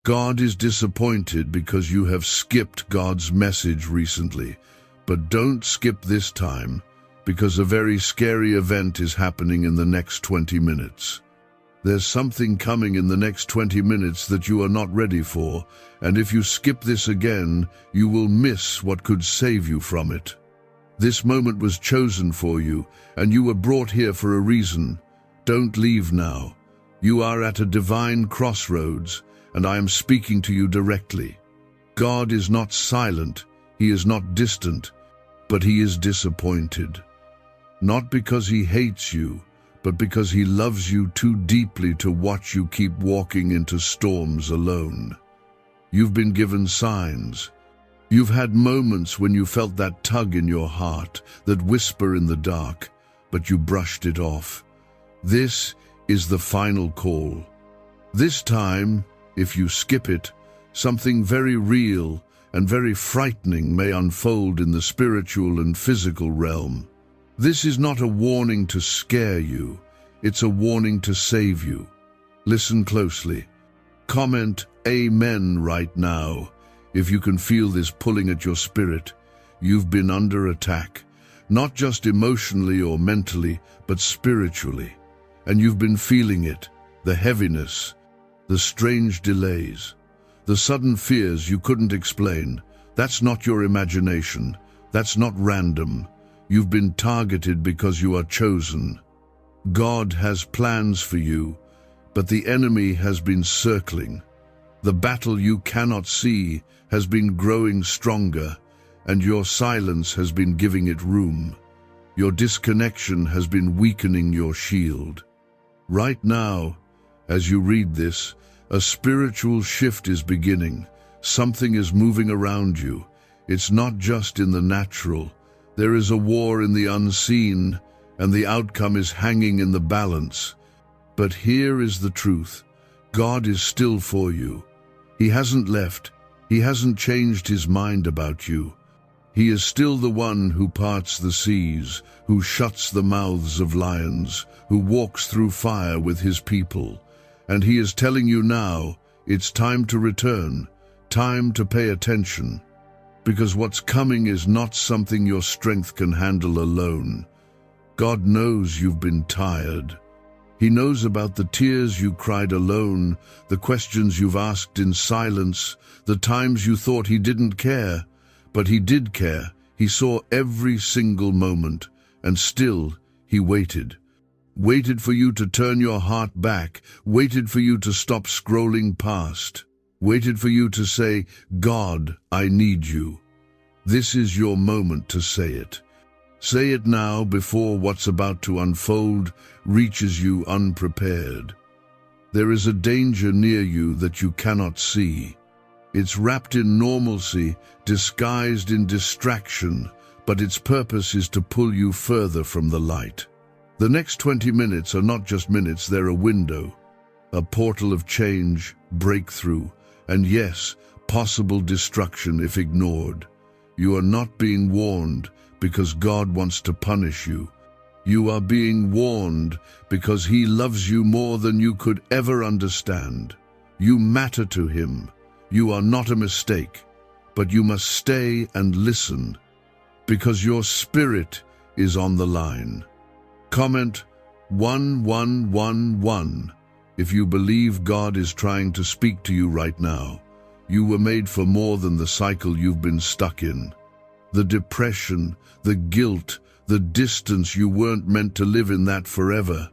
God is disappointed because you have skipped God's message recently. But don't skip this time, because a very scary event is happening in the next 20 minutes. There's something coming in the next 20 minutes that you are not ready for, and if you skip this again, you will miss what could save you from it. This moment was chosen for you, and you were brought here for a reason. Don't leave now. You are at a divine crossroads, and I am speaking to you directly. God is not silent, He is not distant, but He is disappointed. Not because He hates you, but because He loves you too deeply to watch you keep walking into storms alone. You've been given signs. You've had moments when you felt that tug in your heart, that whisper in the dark, but you brushed it off. This is the final call. This time, if you skip it, something very real and very frightening may unfold in the spiritual and physical realm. This is not a warning to scare you, it's a warning to save you. Listen closely. Comment Amen right now if you can feel this pulling at your spirit. You've been under attack, not just emotionally or mentally, but spiritually. And you've been feeling it, the heaviness, the strange delays, the sudden fears you couldn't explain. That's not your imagination. That's not random. You've been targeted because you are chosen. God has plans for you, but the enemy has been circling. The battle you cannot see has been growing stronger, and your silence has been giving it room. Your disconnection has been weakening your shield. Right now, as you read this, a spiritual shift is beginning. Something is moving around you. It's not just in the natural. There is a war in the unseen, and the outcome is hanging in the balance. But here is the truth. God is still for you. He hasn't left. He hasn't changed His mind about you. He is still the one who parts the seas, who shuts the mouths of lions, who walks through fire with His people. And He is telling you now, it's time to return, time to pay attention. Because what's coming is not something your strength can handle alone. God knows you've been tired. He knows about the tears you cried alone, the questions you've asked in silence, the times you thought He didn't care. But He did care. He saw every single moment, and still He waited. Waited for you to turn your heart back, waited for you to stop scrolling past, waited for you to say, God, I need you. This is your moment to say it. Say it now before what's about to unfold reaches you unprepared. There is a danger near you that you cannot see. It's wrapped in normalcy, disguised in distraction, but its purpose is to pull you further from the light. The next 20 minutes are not just minutes, they're a window, a portal of change, breakthrough, and yes, possible destruction if ignored. You are not being warned because God wants to punish you. You are being warned because He loves you more than you could ever understand. You matter to Him. You are not a mistake, but you must stay and listen because your spirit is on the line. Comment 1111 if you believe God is trying to speak to you right now. You were made for more than the cycle you've been stuck in. The depression, the guilt, the distance, you weren't meant to live in that forever.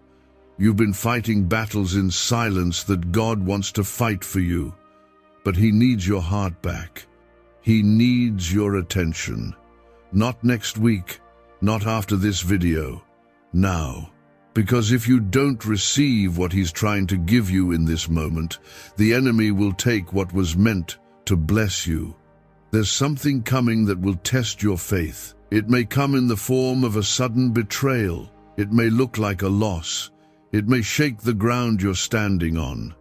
You've been fighting battles in silence that God wants to fight for you. But He needs your heart back. He needs your attention. Not next week, not after this video. Now. Because if you don't receive what He's trying to give you in this moment, the enemy will take what was meant to bless you. There's something coming that will test your faith. It may come in the form of a sudden betrayal. It may look like a loss. It may shake the ground you're standing on.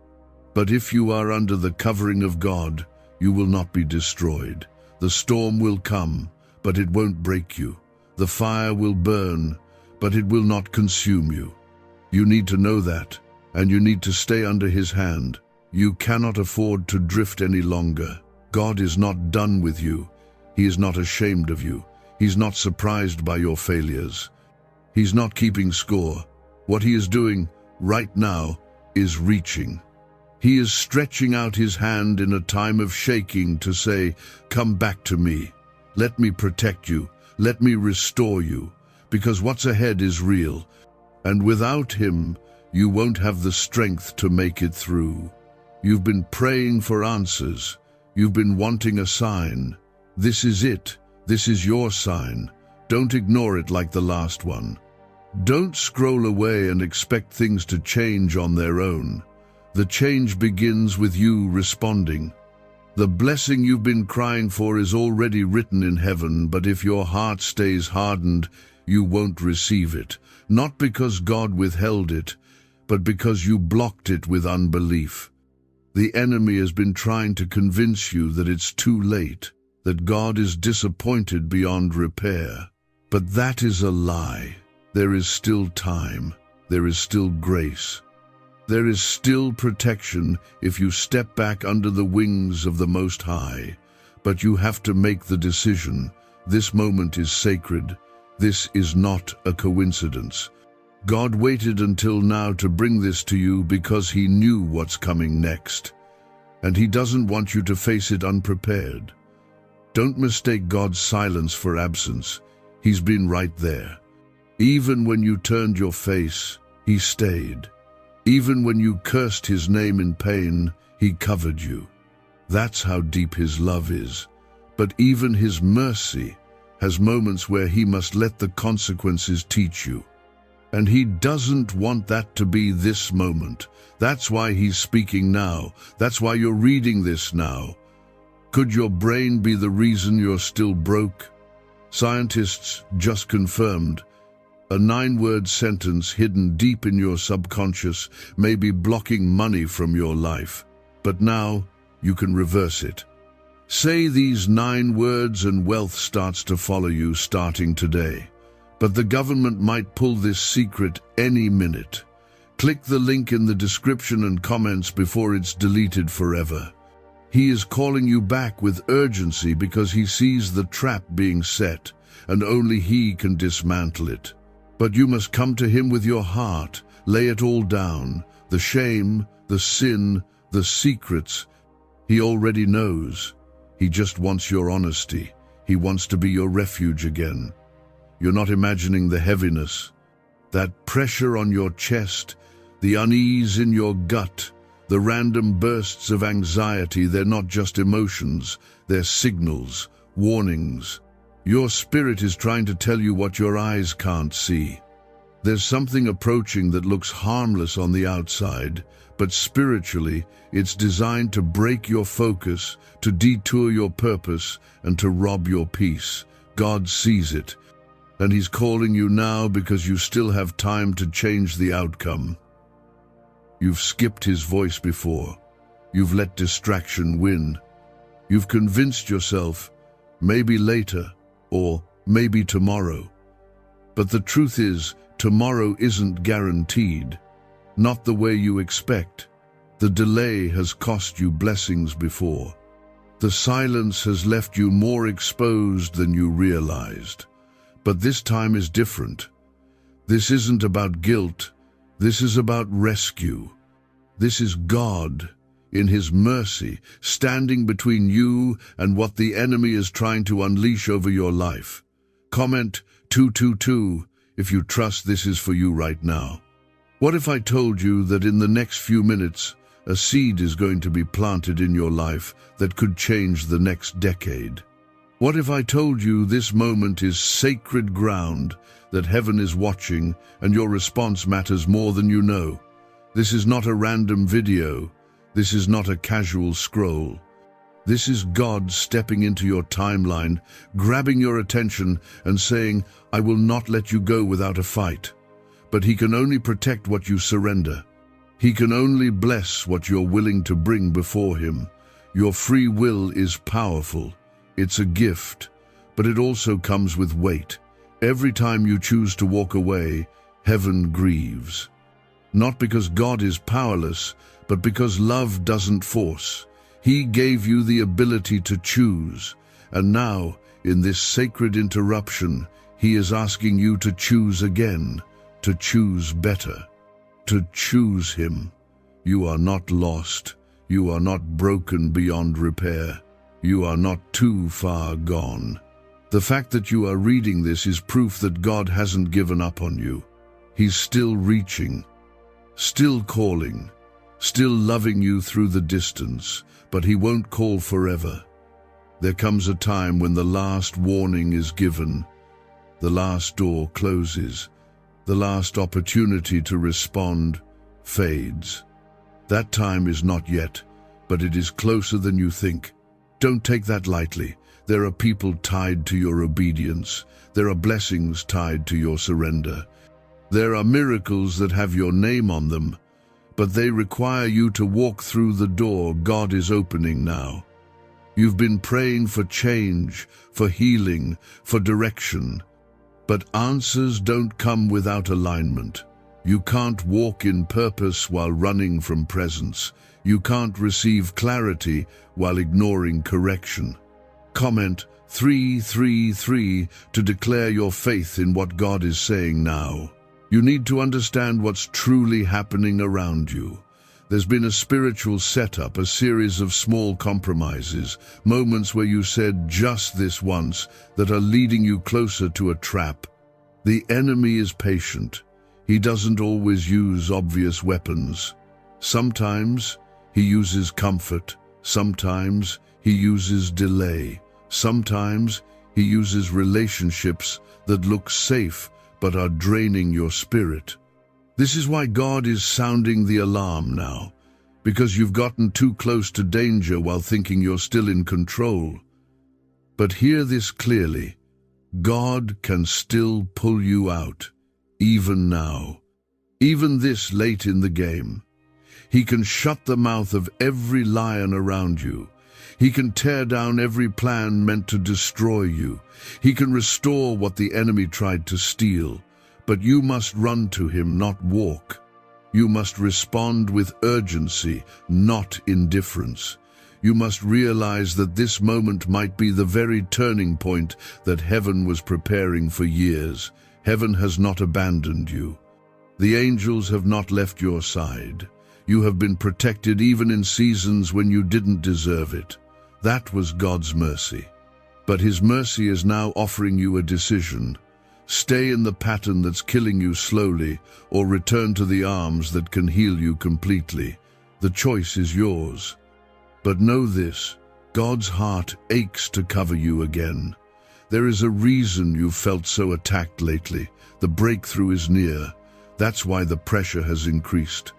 But if you are under the covering of God, you will not be destroyed. The storm will come, but it won't break you. The fire will burn, but it will not consume you. You need to know that, and you need to stay under His hand. You cannot afford to drift any longer. God is not done with you. He is not ashamed of you. He's not surprised by your failures. He's not keeping score. What he is doing right now is reaching. He is stretching out his hand in a time of shaking to say, "Come back to me. Let me protect you. Let me restore you. Because what's ahead is real. And without him, you won't have the strength to make it through." You've been praying for answers. You've been wanting a sign. This is it. This is your sign. Don't ignore it like the last one. Don't scroll away and expect things to change on their own. The change begins with you responding. The blessing you've been crying for is already written in heaven, but if your heart stays hardened, you won't receive it. Not because God withheld it, but because you blocked it with unbelief. The enemy has been trying to convince you that it's too late, that God is disappointed beyond repair. But that is a lie. There is still time. There is still grace. There is still protection if you step back under the wings of the Most High. But you have to make the decision. This moment is sacred. This is not a coincidence. God waited until now to bring this to you because he knew what's coming next. And he doesn't want you to face it unprepared. Don't mistake God's silence for absence. He's been right there. Even when you turned your face, he stayed. Even when you cursed his name in pain, he covered you. That's how deep his love is. But even his mercy has moments where he must let the consequences teach you. And he doesn't want that to be this moment. That's why he's speaking now. That's why you're reading this now. Could your brain be the reason you're still broke? Scientists just confirmed a 9-word sentence hidden deep in your subconscious may be blocking money from your life. But now you can reverse it. Say these 9 words and wealth starts to follow you starting today. But the government might pull this secret any minute. Click the link in the description and comments before it's deleted forever. He is calling you back with urgency because he sees the trap being set, and only he can dismantle it. But you must come to him with your heart, lay it all down, the shame, the sin, the secrets. He already knows. He just wants your honesty. He wants to be your refuge again. You're not imagining the heaviness, that pressure on your chest, the unease in your gut, the random bursts of anxiety. They're not just emotions, they're signals, warnings. Your spirit is trying to tell you what your eyes can't see. There's something approaching that looks harmless on the outside, but spiritually, it's designed to break your focus, to detour your purpose, and to rob your peace. God sees it, and he's calling you now because you still have time to change the outcome. You've skipped his voice before. You've let distraction win. You've convinced yourself, maybe later, or maybe tomorrow. But the truth is, tomorrow isn't guaranteed. Not the way you expect. The delay has cost you blessings before. The silence has left you more exposed than you realized. But this time is different. This isn't about guilt. This is about rescue. This is God, in his mercy, standing between you and what the enemy is trying to unleash over your life. Comment 222 if you trust this is for you right now. What if I told you that in the next few minutes, a seed is going to be planted in your life that could change the next decade? What if I told you this moment is sacred ground, that heaven is watching and your response matters more than you know? This is not a random video. This is not a casual scroll. This is God stepping into your timeline, grabbing your attention and saying, "I will not let you go without a fight." But he can only protect what you surrender. He can only bless what you're willing to bring before him. Your free will is powerful. It's a gift, but it also comes with weight. Every time you choose to walk away, heaven grieves. Not because God is powerless, but because love doesn't force. He gave you the ability to choose, and now, in this sacred interruption, He is asking you to choose again, to choose better, to choose Him. You are not lost. You are not broken beyond repair. You are not too far gone. The fact that you are reading this is proof that God hasn't given up on you. He's still reaching, still calling, still loving you through the distance, but He won't call forever. There comes a time when the last warning is given, the last door closes, the last opportunity to respond fades. That time is not yet, but it is closer than you think. Don't take that lightly. There are people tied to your obedience. There are blessings tied to your surrender. There are miracles that have your name on them, but they require you to walk through the door God is opening now. You've been praying for change, for healing, for direction, but answers don't come without alignment. You can't walk in purpose while running from presence. You can't receive clarity while ignoring correction. Comment 333 to declare your faith in what God is saying now. You need to understand what's truly happening around you. There's been a spiritual setup, a series of small compromises, moments where you said just this once that are leading you closer to a trap. The enemy is patient. He doesn't always use obvious weapons. Sometimes he uses comfort. Sometimes he uses delay. Sometimes he uses relationships that look safe but are draining your spirit. This is why God is sounding the alarm now, because you've gotten too close to danger while thinking you're still in control. But hear this clearly. God can still pull you out, even now, even this late in the game. He can shut the mouth of every lion around you. He can tear down every plan meant to destroy you. He can restore what the enemy tried to steal. But you must run to Him, not walk. You must respond with urgency, not indifference. You must realize that this moment might be the very turning point that heaven was preparing for years. Heaven has not abandoned you. The angels have not left your side. You have been protected even in seasons when you didn't deserve it. That was God's mercy. But His mercy is now offering you a decision. Stay in the pattern that's killing you slowly, or return to the arms that can heal you completely. The choice is yours. But know this, God's heart aches to cover you again. There is a reason you've felt so attacked lately. The breakthrough is near. That's why the pressure has increased.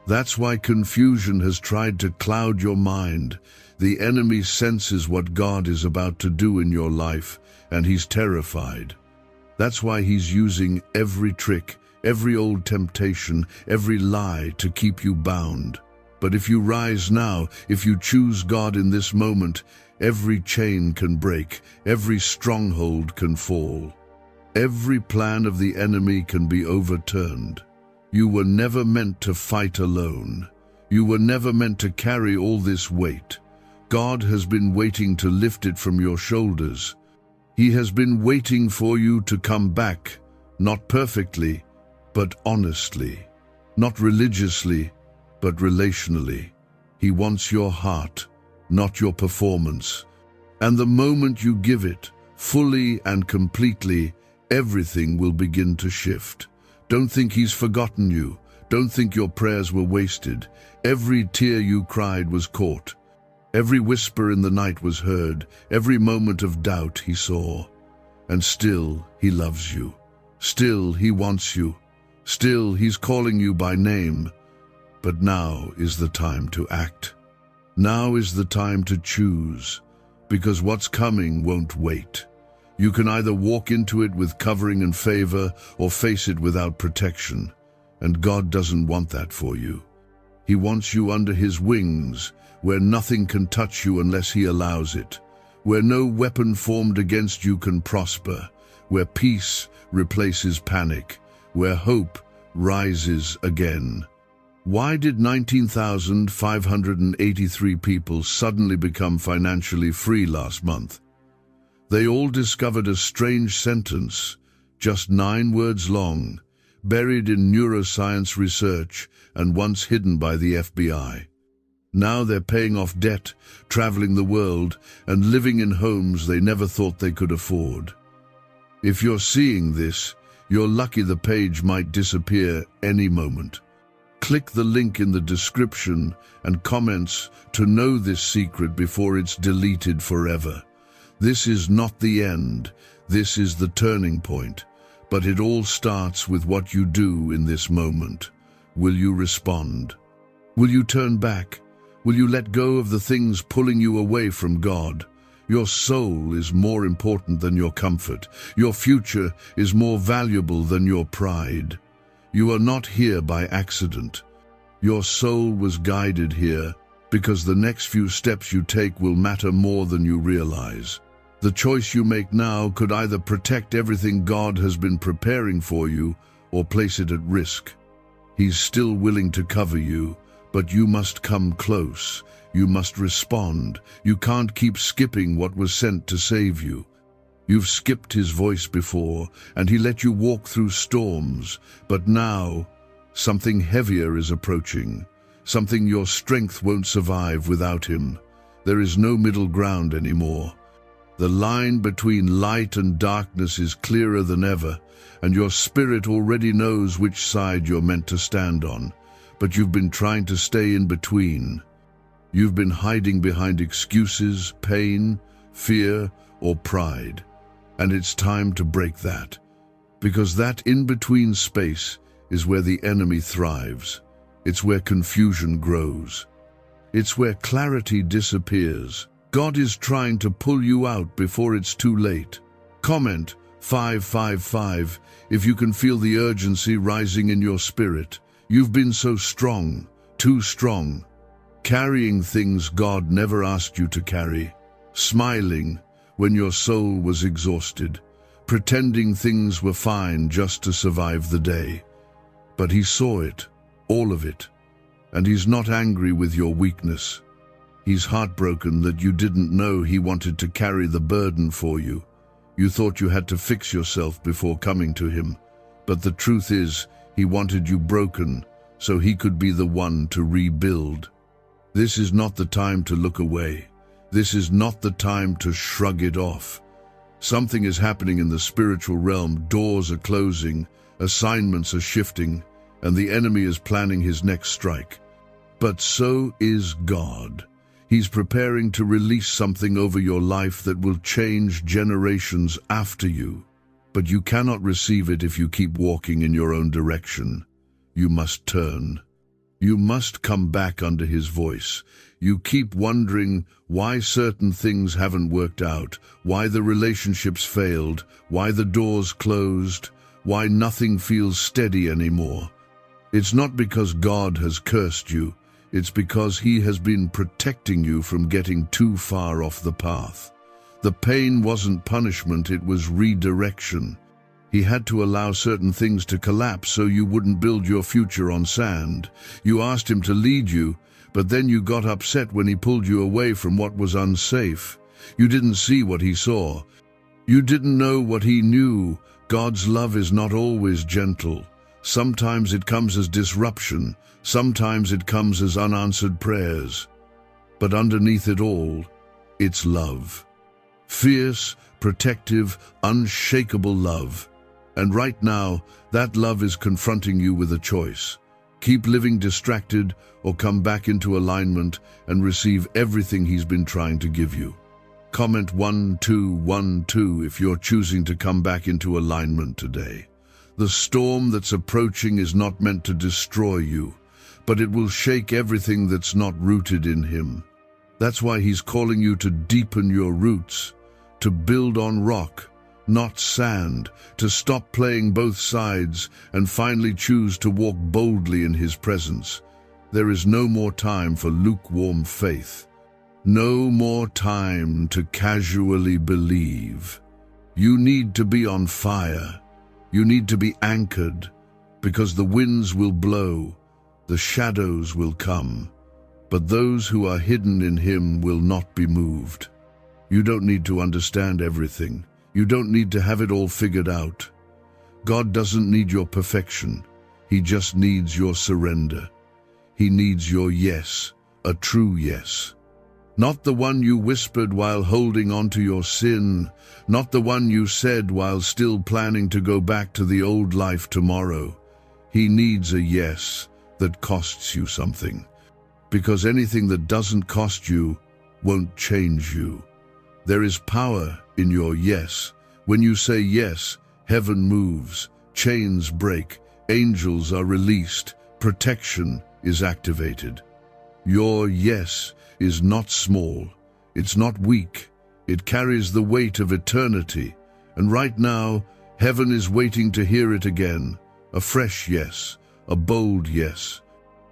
That's why confusion has tried to cloud your mind. The enemy senses what God is about to do in your life, and he's terrified. That's why he's using every trick, every old temptation, every lie to keep you bound. But if you rise now, if you choose God in this moment, every chain can break, every stronghold can fall. Every plan of the enemy can be overturned. You were never meant to fight alone. You were never meant to carry all this weight. God has been waiting to lift it from your shoulders. He has been waiting for you to come back, not perfectly, but honestly, not religiously, but relationally. He wants your heart, not your performance. And the moment you give it, fully and completely, everything will begin to shift. Don't think he's forgotten you. Don't think your prayers were wasted. Every tear you cried was caught. Every whisper in the night was heard. Every moment of doubt he saw. And still he loves you. Still he wants you. Still he's calling you by name. But now is the time to act. Now is the time to choose, because what's coming won't wait. You can either walk into it with covering and favor or face it without protection. And God doesn't want that for you. He wants you under his wings, where nothing can touch you unless he allows it, where no weapon formed against you can prosper, where peace replaces panic, where hope rises again. Why did 19,583 people suddenly become financially free last month? They all discovered a strange sentence, just 9 words long, buried in neuroscience research and once hidden by the FBI. Now they're paying off debt, traveling the world, and living in homes they never thought they could afford. If you're seeing this, you're lucky. The page might disappear any moment. Click the link in the description and comments to know this secret before it's deleted forever. This is not the end, this is the turning point. But it all starts with what you do in this moment. Will you respond? Will you turn back? Will you let go of the things pulling you away from God? Your soul is more important than your comfort. Your future is more valuable than your pride. You are not here by accident. Your soul was guided here because the next few steps you take will matter more than you realize. The choice you make now could either protect everything God has been preparing for you or place it at risk. He's still willing to cover you, but you must come close. You must respond. You can't keep skipping what was sent to save you. You've skipped his voice before, and he let you walk through storms. But now, something heavier is approaching. Something your strength won't survive without him. There is no middle ground anymore. The line between light and darkness is clearer than ever, and your spirit already knows which side you're meant to stand on. But you've been trying to stay in between. You've been hiding behind excuses, pain, fear, or pride. And it's time to break that. Because that in-between space is where the enemy thrives. It's where confusion grows. It's where clarity disappears. God is trying to pull you out before it's too late. Comment 555 if you can feel the urgency rising in your spirit. You've been so strong, too strong, carrying things God never asked you to carry, smiling when your soul was exhausted, pretending things were fine just to survive the day. But he saw it, all of it, and he's not angry with your weakness. He's heartbroken that you didn't know he wanted to carry the burden for you. You thought you had to fix yourself before coming to him, but the truth is, he wanted you broken so he could be the one to rebuild. This is not the time to look away. This is not the time to shrug it off. Something is happening in the spiritual realm. Doors are closing, assignments are shifting, and the enemy is planning his next strike. But so is God. He's preparing to release something over your life that will change generations after you. But you cannot receive it if you keep walking in your own direction. You must turn. You must come back under his voice. You keep wondering why certain things haven't worked out, why the relationships failed, why the doors closed, why nothing feels steady anymore. It's not because God has cursed you. It's because he has been protecting you from getting too far off the path. The pain wasn't punishment, it was redirection. He had to allow certain things to collapse so you wouldn't build your future on sand. You asked him to lead you, but then you got upset when he pulled you away from what was unsafe. You didn't see what he saw. You didn't know what he knew. God's love is not always gentle. Sometimes it comes as disruption. Sometimes it comes as unanswered prayers. But underneath it all, it's love. Fierce, protective, unshakable love. And right now, that love is confronting you with a choice. Keep living distracted or come back into alignment and receive everything he's been trying to give you. Comment 1212 if you're choosing to come back into alignment today. The storm that's approaching is not meant to destroy you, but it will shake everything that's not rooted in him. That's why he's calling you to deepen your roots, to build on rock, not sand, to stop playing both sides and finally choose to walk boldly in his presence. There is no more time for lukewarm faith. No more time to casually believe. You need to be on fire. You need to be anchored, because the winds will blow, The shadows will come, but those who are hidden in him will not be moved. You don't need to understand everything. You don't need to have it all figured out. God doesn't need your perfection. He just needs your surrender. He needs your yes, a true yes. Not the one you whispered while holding on to your sin, not the one you said while still planning to go back to the old life tomorrow. He needs a yes that costs you something, because anything that doesn't cost you won't change you. There is power in your yes. When you say yes, heaven moves, chains break, angels are released, protection is activated. Your yes is not small, it's not weak, it carries the weight of eternity, and right now, heaven is waiting to hear it again. A fresh yes, a bold yes,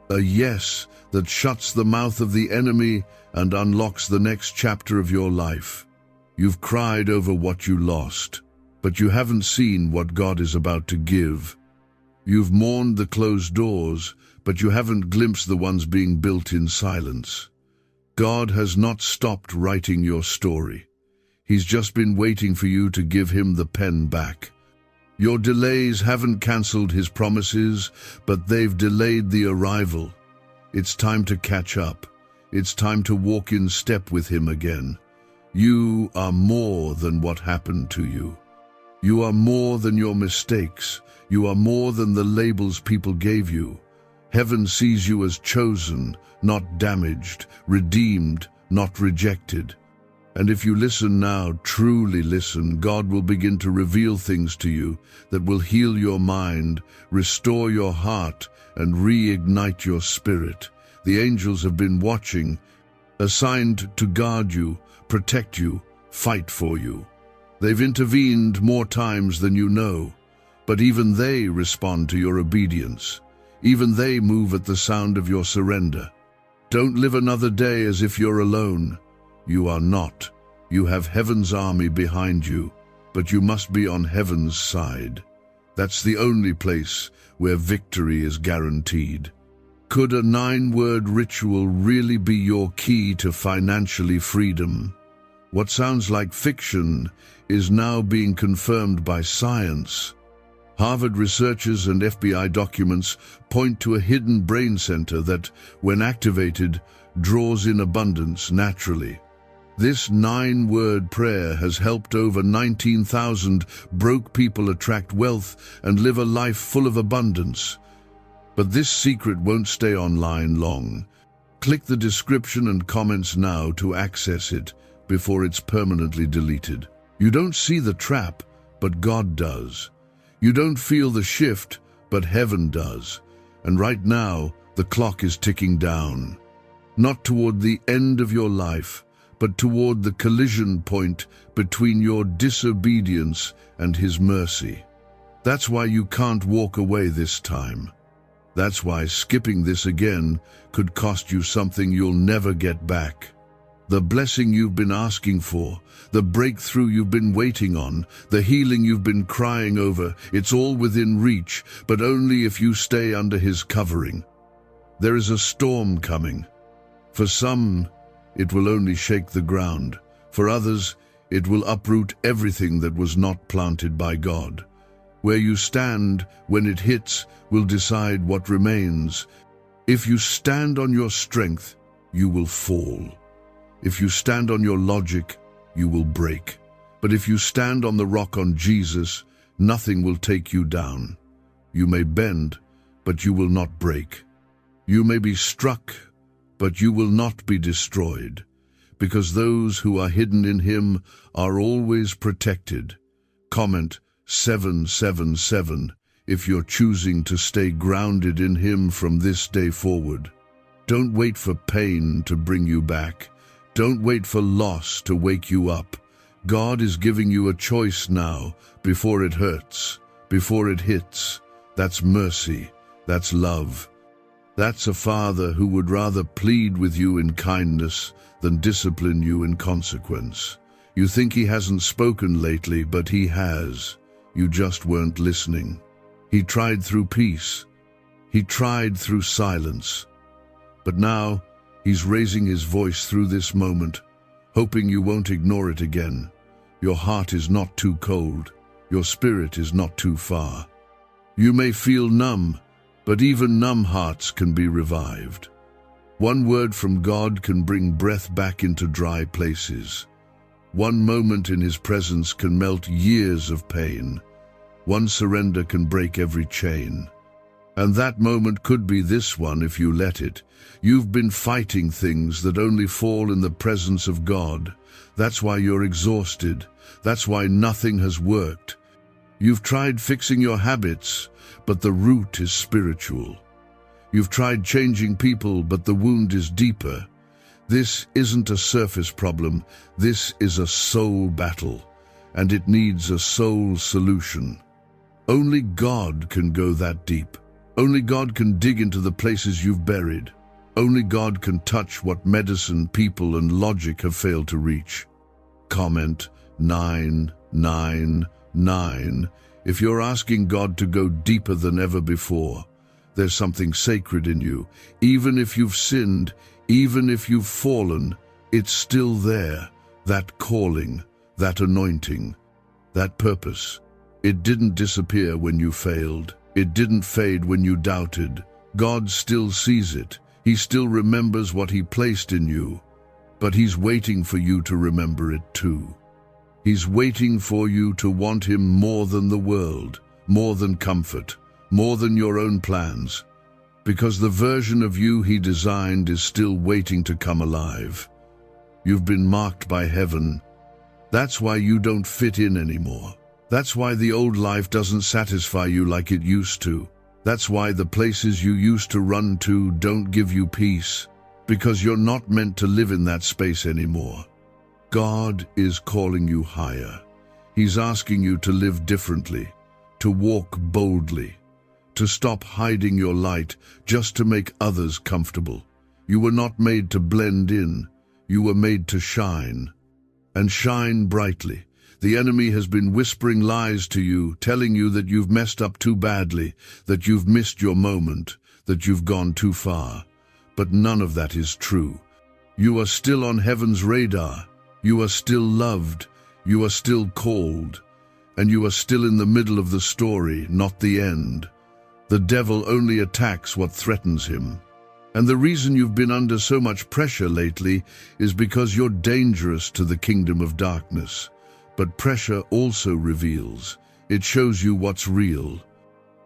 a yes that shuts the mouth of the enemy and unlocks the next chapter of your life. You've cried over what you lost, but you haven't seen what God is about to give. You've mourned the closed doors, but you haven't glimpsed the ones being built in silence. God has not stopped writing your story. He's just been waiting for you to give him the pen back. Your delays haven't cancelled his promises, but they've delayed the arrival. It's time to catch up. It's time to walk in step with him again. You are more than what happened to you. You are more than your mistakes. You are more than the labels people gave you. Heaven sees you as chosen, not damaged, redeemed, not rejected. And if you listen now, truly listen, God will begin to reveal things to you that will heal your mind, restore your heart, and reignite your spirit. The angels have been watching, assigned to guard you, protect you, fight for you. They've intervened more times than you know, but even they respond to your obedience. Even they move at the sound of your surrender. Don't live another day as if you're alone. You are not. You have heaven's army behind you, but you must be on heaven's side. That's the only place where victory is guaranteed. Could a 9-word ritual really be your key to financially freedom? What sounds like fiction is now being confirmed by science. Harvard researchers and FBI documents point to a hidden brain center that, when activated, draws in abundance naturally. This 9-word prayer has helped over 19,000 broke people attract wealth and live a life full of abundance. But this secret won't stay online long. Click the description and comments now to access it before it's permanently deleted. You don't see the trap, but God does. You don't feel the shift, but heaven does. And right now, the clock is ticking down. Not toward the end of your life, but toward the collision point between your disobedience and his mercy. That's why you can't walk away this time. That's why skipping this again could cost you something you'll never get back. The blessing you've been asking for, the breakthrough you've been waiting on, the healing you've been crying over, it's all within reach, but only if you stay under his covering. There is a storm coming. For some, it will only shake the ground. For others, it will uproot everything that was not planted by God. Where you stand when it hits will decide what remains. If you stand on your strength, you will fall. If you stand on your logic, you will break. But if you stand on the rock on Jesus, nothing will take you down. You may bend, but you will not break. You may be struck, but you will not be destroyed, because those who are hidden in him are always protected. Comment 777 if you're choosing to stay grounded in him from this day forward. Don't wait for pain to bring you back. Don't wait for loss to wake you up. God is giving you a choice now, before it hurts, before it hits. That's mercy. That's love. That's a father who would rather plead with you in kindness than discipline you in consequence. You think he hasn't spoken lately, but he has. You just weren't listening. He tried through peace. He tried through silence. But now, he's raising his voice through this moment, hoping you won't ignore it again. Your heart is not too cold. Your spirit is not too far. You may feel numb, but even numb hearts can be revived. One word from God can bring breath back into dry places. One moment in His presence can melt years of pain. One surrender can break every chain. And that moment could be this one if you let it. You've been fighting things that only fall in the presence of God. That's why you're exhausted. That's why nothing has worked. You've tried fixing your habits, but the root is spiritual. You've tried changing people, but the wound is deeper. This isn't a surface problem. This is a soul battle, and it needs a soul solution. Only God can go that deep. Only God can dig into the places you've buried. Only God can touch what medicine, people, and logic have failed to reach. Comment 999. If you're asking God to go deeper than ever before, there's something sacred in you. Even if you've sinned, even if you've fallen, it's still there. That calling, that anointing, that purpose. It didn't disappear when you failed. It didn't fade when you doubted. God still sees it. He still remembers what He placed in you. But He's waiting for you to remember it too. He's waiting for you to want Him more than the world, more than comfort, more than your own plans. Because the version of you He designed is still waiting to come alive. You've been marked by heaven. That's why you don't fit in anymore. That's why the old life doesn't satisfy you like it used to. That's why the places you used to run to don't give you peace. Because you're not meant to live in that space anymore. God is calling you higher. He's asking you to live differently, to walk boldly, to stop hiding your light just to make others comfortable. You were not made to blend in. You were made to shine, and shine brightly. The enemy has been whispering lies to you, telling you that you've messed up too badly, that you've missed your moment, that you've gone too far. But none of that is true. You are still on heaven's radar. You are still loved. You are still called. And you are still in the middle of the story, not the end. The devil only attacks what threatens him. And the reason you've been under so much pressure lately is because you're dangerous to the kingdom of darkness. But pressure also reveals. It shows you what's real.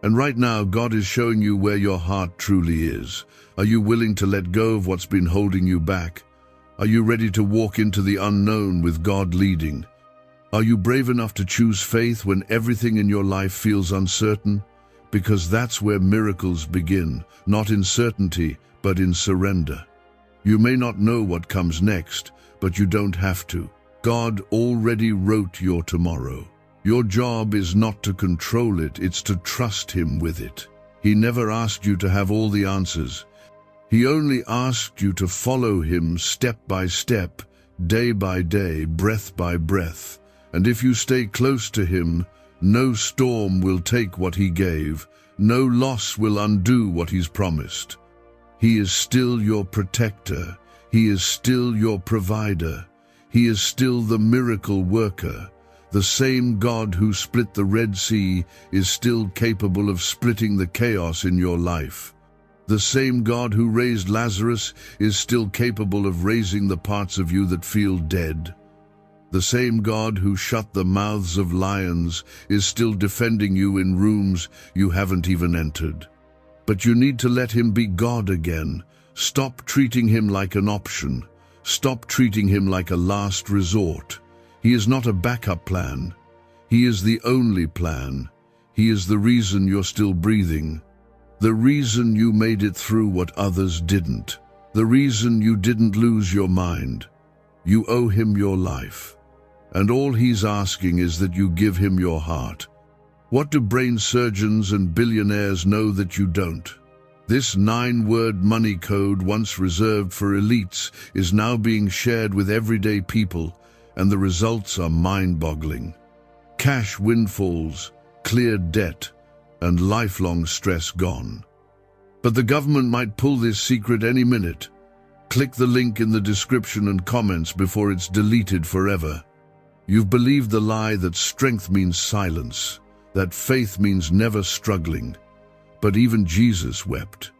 And right now, God is showing you where your heart truly is. Are you willing to let go of what's been holding you back? Are you ready to walk into the unknown with God leading? Are you brave enough to choose faith when everything in your life feels uncertain? Because that's where miracles begin, not in certainty, but in surrender. You may not know what comes next, but you don't have to. God already wrote your tomorrow. Your job is not to control it, it's to trust Him with it. He never asked you to have all the answers. He only asked you to follow Him step by step, day by day, breath by breath. And if you stay close to Him, no storm will take what He gave. No loss will undo what He's promised. He is still your protector. He is still your provider. He is still the miracle worker. The same God who split the Red Sea is still capable of splitting the chaos in your life. The same God who raised Lazarus is still capable of raising the parts of you that feel dead. The same God who shut the mouths of lions is still defending you in rooms you haven't even entered. But you need to let Him be God again. Stop treating Him like an option. Stop treating Him like a last resort. He is not a backup plan. He is the only plan. He is the reason you're still breathing. The reason you made it through what others didn't. The reason you didn't lose your mind. You owe Him your life. And all He's asking is that you give Him your heart. What do brain surgeons and billionaires know that you don't? This 9-word money code, once reserved for elites, is now being shared with everyday people, and the results are mind-boggling. Cash windfalls, cleared debt, and lifelong stress gone. But the government might pull this secret any minute. Click the link in the description and comments before it's deleted forever. You've believed the lie that strength means silence, that faith means never struggling. But even Jesus wept.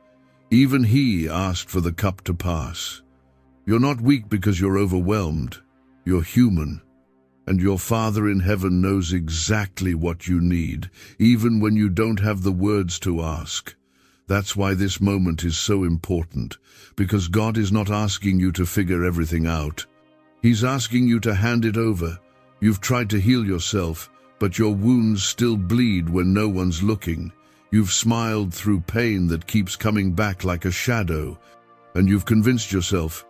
Even he asked for the cup to pass. You're not weak because you're overwhelmed. You're human. And your Father in heaven knows exactly what you need, even when you don't have the words to ask. That's why this moment is so important, because God is not asking you to figure everything out. He's asking you to hand it over. You've tried to heal yourself, but your wounds still bleed when no one's looking. You've smiled through pain that keeps coming back like a shadow, and you've convinced yourself,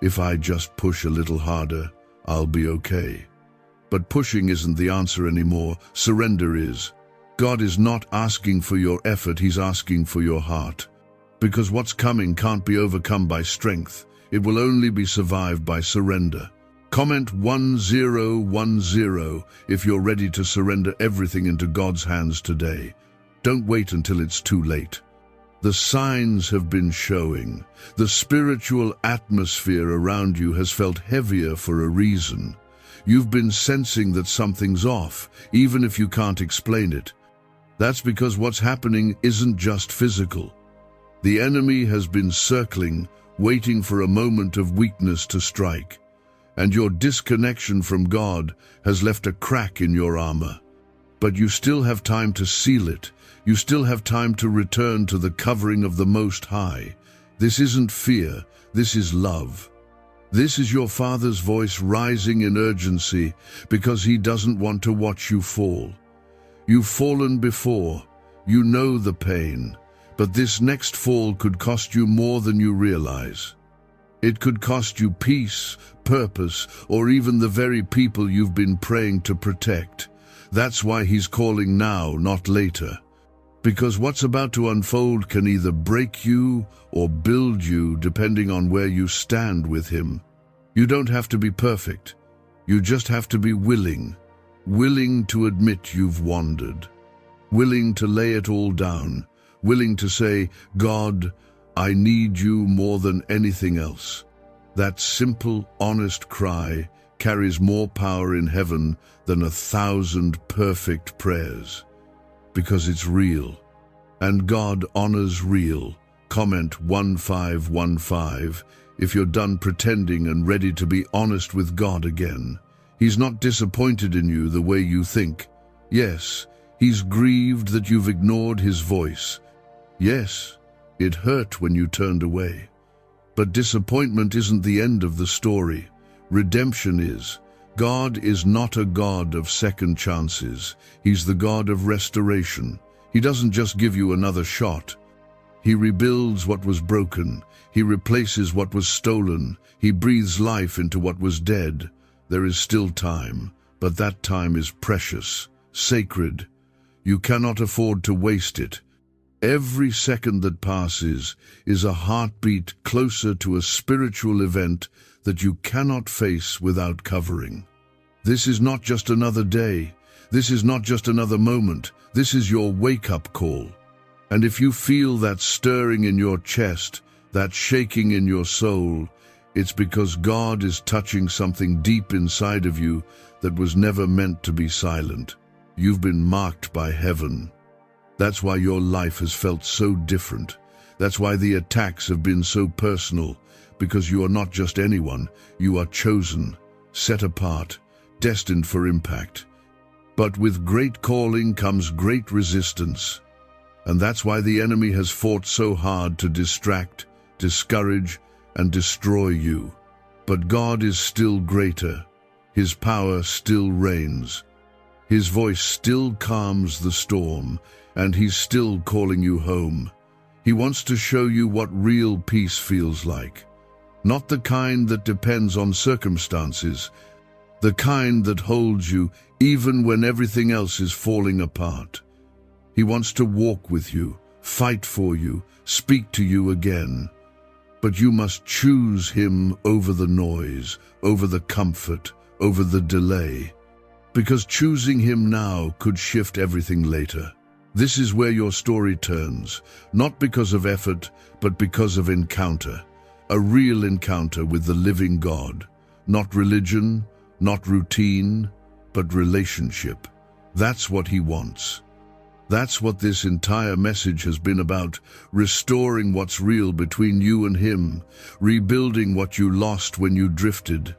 if I just push a little harder, I'll be okay. But pushing isn't the answer anymore. Surrender is. God is not asking for your effort, He's asking for your heart. Because what's coming can't be overcome by strength. It will only be survived by surrender. Comment 1010 if you're ready to surrender everything into God's hands today. Don't wait until it's too late. The signs have been showing. The spiritual atmosphere around you has felt heavier for a reason. You've been sensing that something's off, even if you can't explain it. That's because what's happening isn't just physical. The enemy has been circling, waiting for a moment of weakness to strike. And your disconnection from God has left a crack in your armor. But you still have time to seal it. You still have time to return to the covering of the Most High. This isn't fear, this is love. This is your Father's voice rising in urgency because He doesn't want to watch you fall. You've fallen before, you know the pain, but this next fall could cost you more than you realize. It could cost you peace, purpose, or even the very people you've been praying to protect. That's why He's calling now, not later. Because what's about to unfold can either break you or build you depending on where you stand with Him. You don't have to be perfect. You just have to be willing. Willing to admit you've wandered. Willing to lay it all down. Willing to say, God, I need you more than anything else. That simple, honest cry carries more power in heaven than 1,000 perfect prayers. Because it's real. And God honors real. Comment 1515 if you're done pretending and ready to be honest with God again. He's not disappointed in you the way you think. Yes, He's grieved that you've ignored His voice. Yes, it hurt when you turned away. But disappointment isn't the end of the story. Redemption is. God is not a God of second chances. He's the God of restoration. He doesn't just give you another shot. He rebuilds what was broken. He replaces what was stolen. He breathes life into what was dead. There is still time, but that time is precious, sacred. You cannot afford to waste it. Every second that passes is a heartbeat closer to a spiritual event that you cannot face without covering. This is not just another day. This is not just another moment. This is your wake-up call. And if you feel that stirring in your chest, that shaking in your soul, it's because God is touching something deep inside of you that was never meant to be silent. You've been marked by heaven. That's why your life has felt so different. That's why the attacks have been so personal, because you are not just anyone. You are chosen, set apart, destined for impact. But with great calling comes great resistance. And that's why the enemy has fought so hard to distract, discourage, and destroy you. But God is still greater. His power still reigns. His voice still calms the storm, and He's still calling you home. He wants to show you what real peace feels like. Not the kind that depends on circumstances, the kind that holds you even when everything else is falling apart. He wants to walk with you, fight for you, speak to you again. But you must choose Him over the noise, over the comfort, over the delay. Because choosing Him now could shift everything later. This is where your story turns, not because of effort, but because of encounter. A real encounter with the living God. Not religion, not routine, but relationship. That's what He wants. That's what this entire message has been about, restoring what's real between you and Him, rebuilding what you lost when you drifted.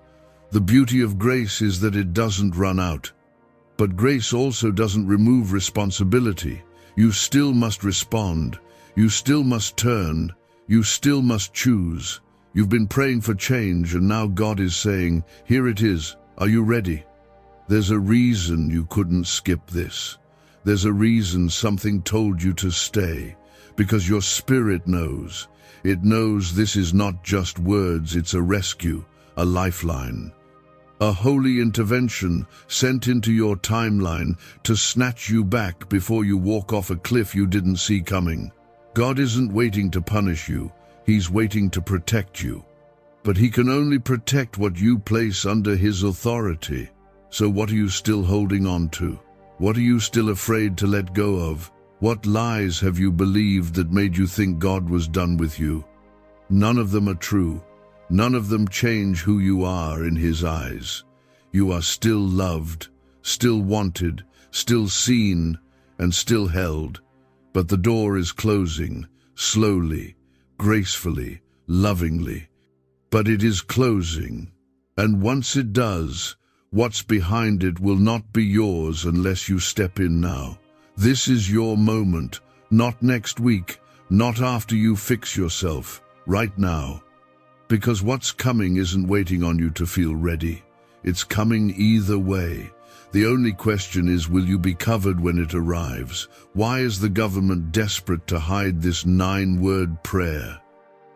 The beauty of grace is that it doesn't run out. But grace also doesn't remove responsibility. You still must respond. You still must turn. You still must choose. You've been praying for change, and now God is saying, here it is. Are you ready? There's a reason you couldn't skip this. There's a reason something told you to stay. Because your spirit knows. It knows this is not just words, it's a rescue, a lifeline. A holy intervention sent into your timeline to snatch you back before you walk off a cliff you didn't see coming. God isn't waiting to punish you, He's waiting to protect you. But He can only protect what you place under His authority. So what are you still holding on to? What are you still afraid to let go of? What lies have you believed that made you think God was done with you? None of them are true. None of them change who you are in His eyes. You are still loved, still wanted, still seen, and still held. But the door is closing, slowly, gracefully, lovingly. But it is closing, and once it does, what's behind it will not be yours unless you step in now. This is your moment, not next week, not after you fix yourself, right now. Because what's coming isn't waiting on you to feel ready. It's coming either way. The only question is, will you be covered when it arrives? Why is the government desperate to hide this 9-word prayer?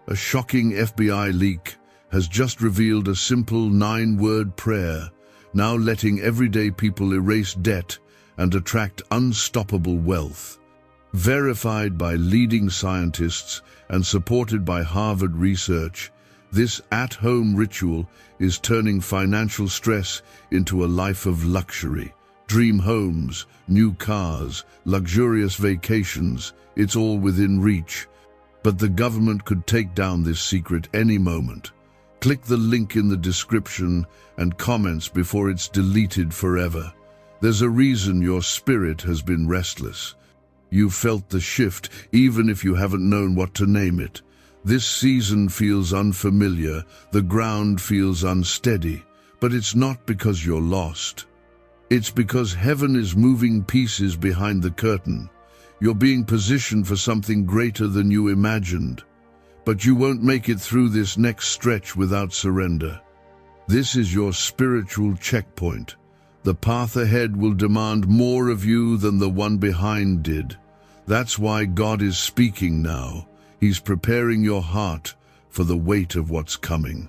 A shocking FBI leak has just revealed a simple 9-word prayer, now letting everyday people erase debt and attract unstoppable wealth. Verified by leading scientists and supported by Harvard research, this at-home ritual is turning financial stress into a life of luxury. Dream homes, new cars, luxurious vacations, it's all within reach. But the government could take down this secret any moment. Click the link in the description and comments before it's deleted forever. There's a reason your spirit has been restless. You've felt the shift, even if you haven't known what to name it. This season feels unfamiliar, the ground feels unsteady, but it's not because you're lost. It's because heaven is moving pieces behind the curtain. You're being positioned for something greater than you imagined. But you won't make it through this next stretch without surrender. This is your spiritual checkpoint. The path ahead will demand more of you than the one behind did. That's why God is speaking now. He's preparing your heart for the weight of what's coming.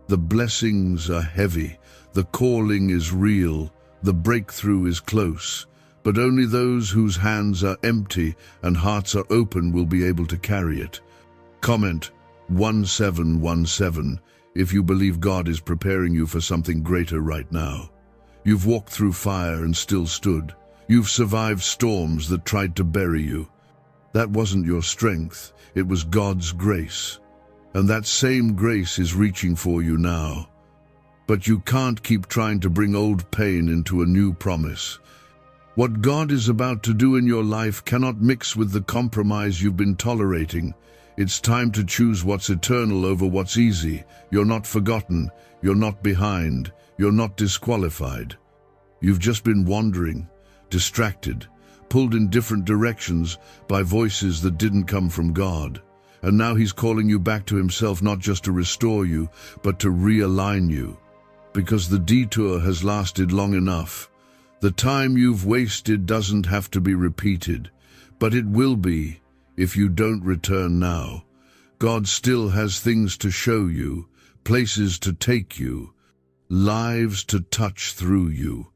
The blessings are heavy, the calling is real, the breakthrough is close, but only those whose hands are empty and hearts are open will be able to carry it. Comment 1717 if you believe God is preparing you for something greater right now. You've walked through fire and still stood. You've survived storms that tried to bury you. That wasn't your strength, it was God's grace. And that same grace is reaching for you now. But you can't keep trying to bring old pain into a new promise. What God is about to do in your life cannot mix with the compromise you've been tolerating. It's time to choose what's eternal over what's easy. You're not forgotten, you're not behind, you're not disqualified. You've just been wandering, distracted, pulled in different directions by voices that didn't come from God. And now He's calling you back to Himself, not just to restore you, but to realign you. Because the detour has lasted long enough. The time you've wasted doesn't have to be repeated, but it will be if you don't return now. God still has things to show you, places to take you, lives to touch through you.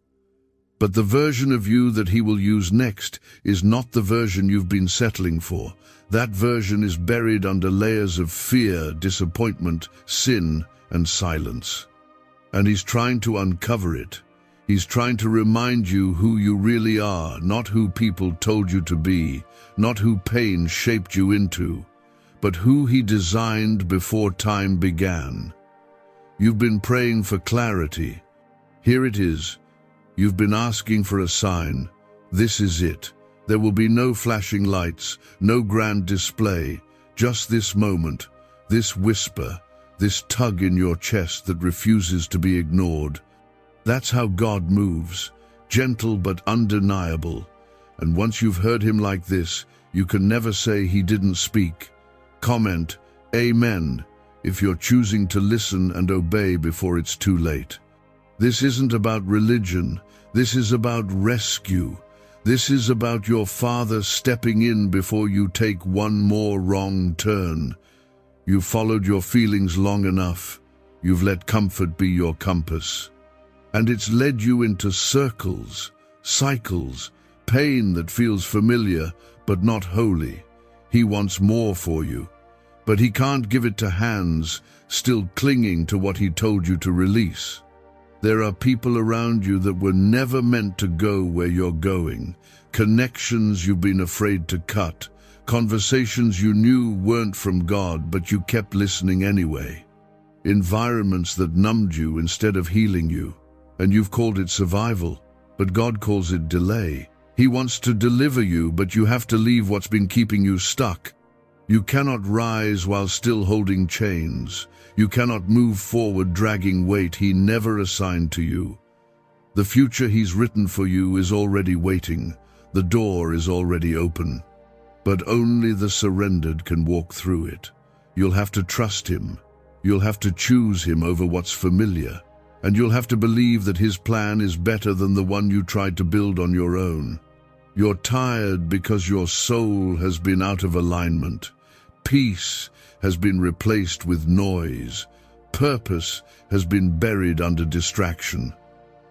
But the version of you that He will use next is not the version you've been settling for. That version is buried under layers of fear, disappointment, sin, and silence. And He's trying to uncover it. He's trying to remind you who you really are, not who people told you to be, not who pain shaped you into, but who He designed before time began. You've been praying for clarity. Here it is. You've been asking for a sign. This is it. There will be no flashing lights, no grand display, just this moment, this whisper, this tug in your chest that refuses to be ignored. That's how God moves, gentle but undeniable. And once you've heard Him like this, you can never say He didn't speak. Comment, Amen, if you're choosing to listen and obey before it's too late. This isn't about religion. This is about rescue. This is about your Father stepping in before you take one more wrong turn. You've followed your feelings long enough. You've let comfort be your compass. And it's led you into circles, cycles, pain that feels familiar but not holy. He wants more for you, but He can't give it to hands still clinging to what He told you to release. There are people around you that were never meant to go where you're going, connections you've been afraid to cut, conversations you knew weren't from God but you kept listening anyway, environments that numbed you instead of healing you, and you've called it survival, but God calls it delay. He wants to deliver you, but you have to leave what's been keeping you stuck. You cannot rise while still holding chains. You cannot move forward dragging weight He never assigned to you. The future He's written for you is already waiting. The door is already open. But only the surrendered can walk through it. You'll have to trust Him. You'll have to choose Him over what's familiar. And you'll have to believe that His plan is better than the one you tried to build on your own. You're tired because your soul has been out of alignment. Peace has been replaced with noise. Purpose has been buried under distraction.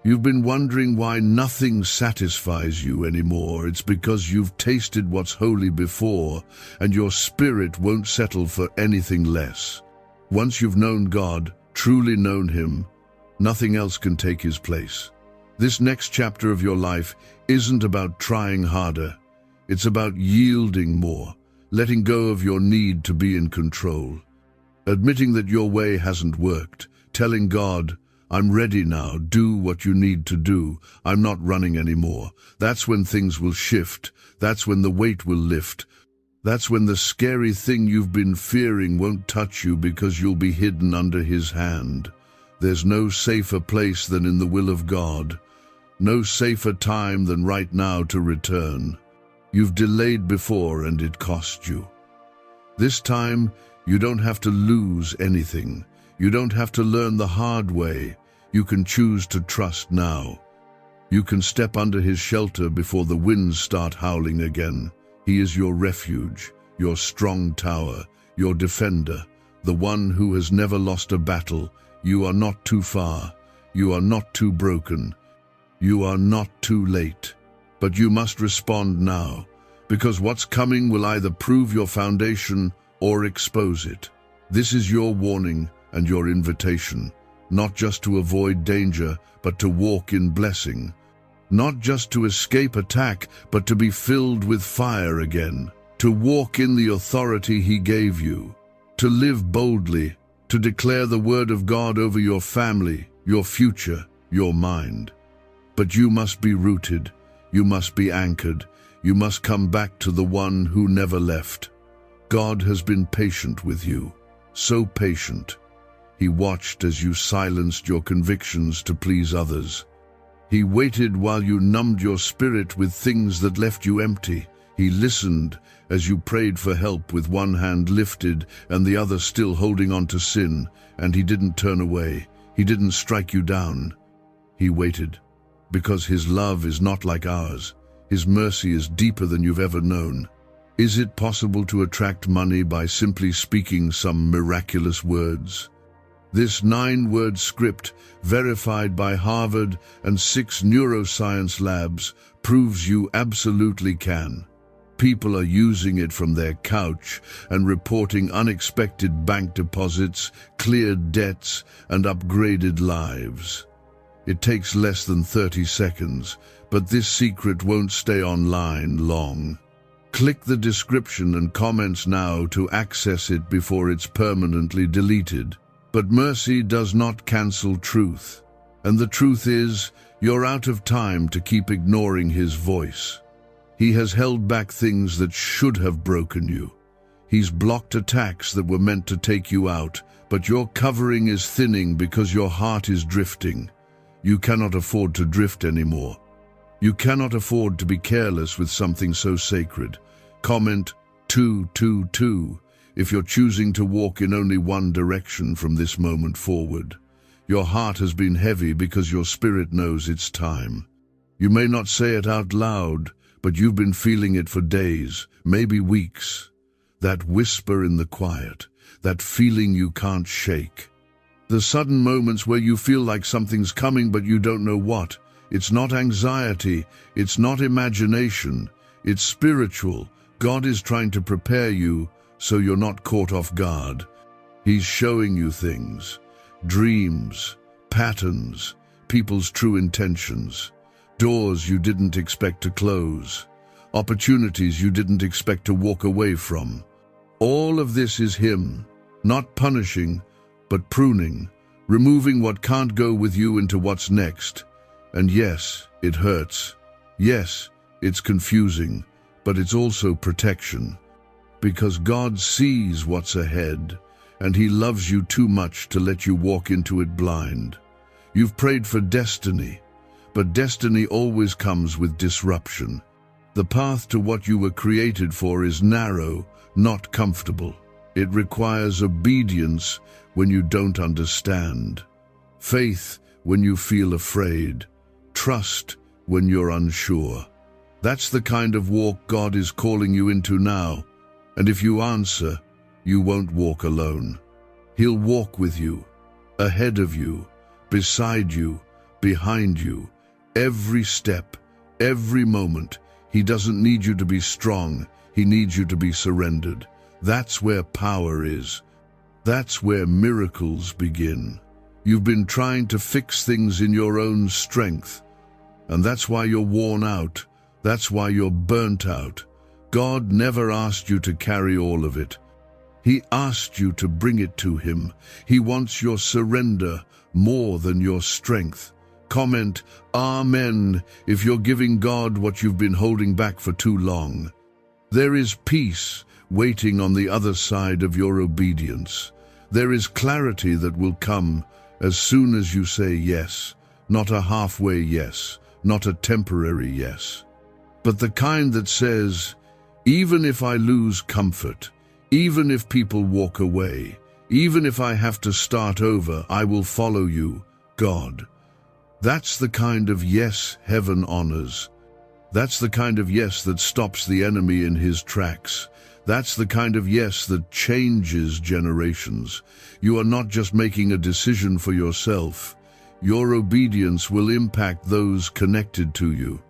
You've been wondering why nothing satisfies you anymore. It's because you've tasted what's holy before, and your spirit won't settle for anything less. Once you've known God, truly known Him, nothing else can take His place. This next chapter of your life isn't about trying harder. It's about yielding more, letting go of your need to be in control, admitting that your way hasn't worked, telling God, I'm ready now, do what you need to do, I'm not running anymore. That's when things will shift, that's when the weight will lift, that's when the scary thing you've been fearing won't touch you because you'll be hidden under His hand. There's no safer place than in the will of God, no safer time than right now to return. You've delayed before and it cost you. This time, you don't have to lose anything. You don't have to learn the hard way. You can choose to trust now. You can step under His shelter before the winds start howling again. He is your refuge, your strong tower, your defender, the one who has never lost a battle. You are not too far. You are not too broken. You are not too late. But you must respond now, because what's coming will either prove your foundation or expose it. This is your warning and your invitation, not just to avoid danger, but to walk in blessing. Not just to escape attack, but to be filled with fire again. To walk in the authority He gave you. To live boldly. To declare the word of God over your family, your future, your mind. But you must be rooted. You must be anchored. You must come back to the one who never left. God has been patient with you. So patient. He watched as you silenced your convictions to please others. He waited while you numbed your spirit with things that left you empty. He listened as you prayed for help with one hand lifted and the other still holding on to sin, and He didn't turn away. He didn't strike you down. He waited, because His love is not like ours. His mercy is deeper than you've ever known. Is it possible to attract money by simply speaking some miraculous words? This 9-word script, verified by Harvard and 6 neuroscience labs, proves you absolutely can. People are using it from their couch and reporting unexpected bank deposits, cleared debts, and upgraded lives. It takes less than 30 seconds, but this secret won't stay online long. Click the description and comments now to access it before it's permanently deleted. But mercy does not cancel truth. And the truth is, you're out of time to keep ignoring his voice. He has held back things that should have broken you. He's blocked attacks that were meant to take you out, but your covering is thinning because your heart is drifting. You cannot afford to drift anymore. You cannot afford to be careless with something so sacred. Comment 222 if you're choosing to walk in only one direction from this moment forward. Your heart has been heavy because your spirit knows it's time. You may not say it out loud, but you've been feeling it for days, maybe weeks. That whisper in the quiet, that feeling you can't shake. The sudden moments where you feel like something's coming but you don't know what. It's not anxiety, it's not imagination, it's spiritual. God is trying to prepare you so you're not caught off guard. He's showing you things, dreams, patterns, people's true intentions, doors you didn't expect to close, opportunities you didn't expect to walk away from. All of this is him, not punishing, but pruning, removing what can't go with you into what's next. And yes, it hurts. Yes, it's confusing, but it's also protection. Because God sees what's ahead, and he loves you too much to let you walk into it blind. You've prayed for destiny, but destiny always comes with disruption. The path to what you were created for is narrow, not comfortable. It requires obedience when you don't understand, faith when you feel afraid, trust when you're unsure. That's the kind of walk God is calling you into now. And if you answer, you won't walk alone. He'll walk with you, ahead of you, beside you, behind you, every step, every moment. He doesn't need you to be strong. He needs you to be surrendered. That's where power is. That's where miracles begin. You've been trying to fix things in your own strength, and that's why you're worn out. That's why you're burnt out. God never asked you to carry all of it. He asked you to bring it to him. He wants your surrender more than your strength. Comment Amen if you're giving God what you've been holding back for too long. There is peace waiting on the other side of your obedience. There is clarity that will come as soon as you say yes, not a halfway yes, not a temporary yes, but the kind that says, even if I lose comfort, even if people walk away, even if I have to start over, I will follow you, God. That's the kind of yes heaven honors. That's the kind of yes that stops the enemy in his tracks. That's the kind of yes that changes generations. You are not just making a decision for yourself. Your obedience will impact those connected to you.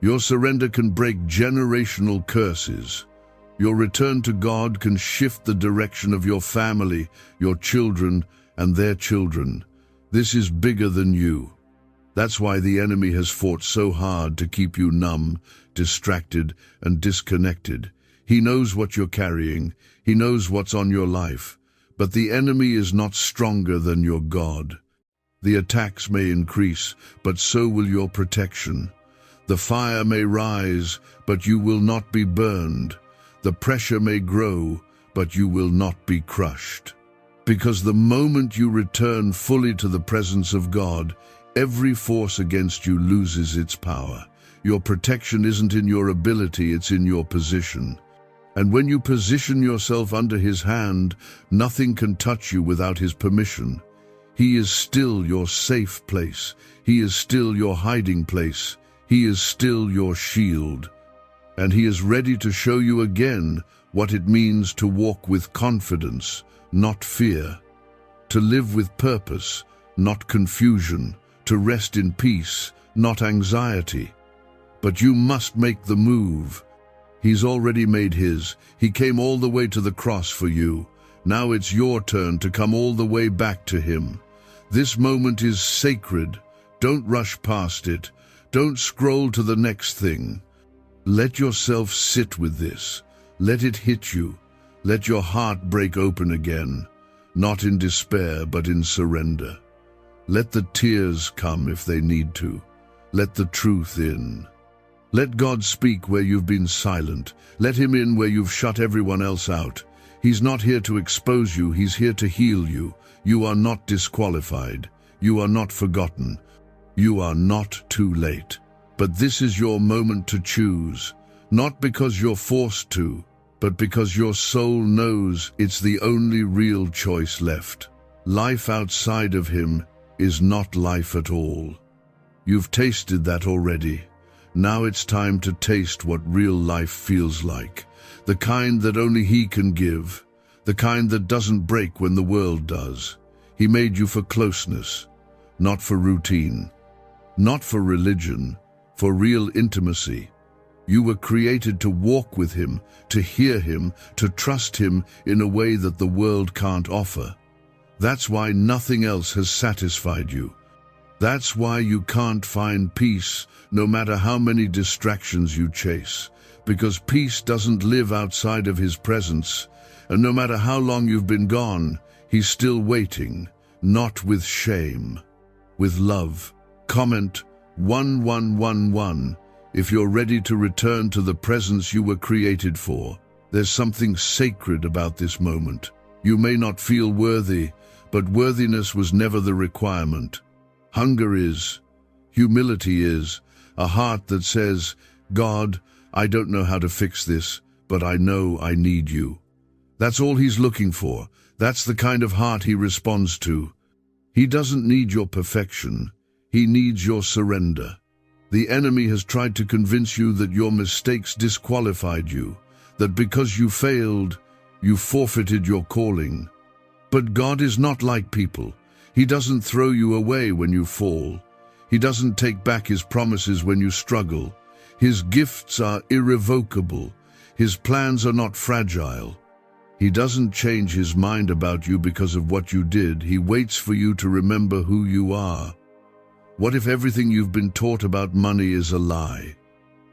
Your surrender can break generational curses. Your return to God can shift the direction of your family, your children, and their children. This is bigger than you. That's why the enemy has fought so hard to keep you numb, distracted, and disconnected. He knows what you're carrying. He knows what's on your life. But the enemy is not stronger than your God. The attacks may increase, but so will your protection. The fire may rise, but you will not be burned. The pressure may grow, but you will not be crushed. Because the moment you return fully to the presence of God, every force against you loses its power. Your protection isn't in your ability, it's in your position. And when you position yourself under his hand, nothing can touch you without his permission. He is still your safe place. He is still your hiding place. He is still your shield. And he is ready to show you again what it means to walk with confidence, not fear. To live with purpose, not confusion. To rest in peace, not anxiety. But you must make the move. He's already made his. He came all the way to the cross for you. Now it's your turn to come all the way back to him. This moment is sacred. Don't rush past it. Don't scroll to the next thing. Let yourself sit with this. Let it hit you. Let your heart break open again, not in despair, but in surrender. Let the tears come if they need to. Let the truth in. Let God speak where you've been silent. Let him in where you've shut everyone else out. He's not here to expose you, he's here to heal you. You are not disqualified. You are not forgotten. You are not too late. But this is your moment to choose, not because you're forced to, but because your soul knows it's the only real choice left. Life outside of him is not life at all. You've tasted that already. Now it's time to taste what real life feels like. The kind that only he can give. The kind that doesn't break when the world does. He made you for closeness, not for routine. Not for religion, for real intimacy. You were created to walk with him, to hear him, to trust him in a way that the world can't offer. That's why nothing else has satisfied you. That's why you can't find peace, no matter how many distractions you chase. Because peace doesn't live outside of his presence, and no matter how long you've been gone, he's still waiting, not with shame, with love. Comment 1111 if you're ready to return to the presence you were created for. There's something sacred about this moment. You may not feel worthy, but worthiness was never the requirement. Hunger is, humility is, a heart that says, God, I don't know how to fix this, but I know I need you. That's all he's looking for. That's the kind of heart he responds to. He doesn't need your perfection. He needs your surrender. The enemy has tried to convince you that your mistakes disqualified you, that because you failed, you forfeited your calling. But God is not like people. He doesn't throw you away when you fall. He doesn't take back his promises when you struggle. His gifts are irrevocable. His plans are not fragile. He doesn't change his mind about you because of what you did. He waits for you to remember who you are. What if everything you've been taught about money is a lie?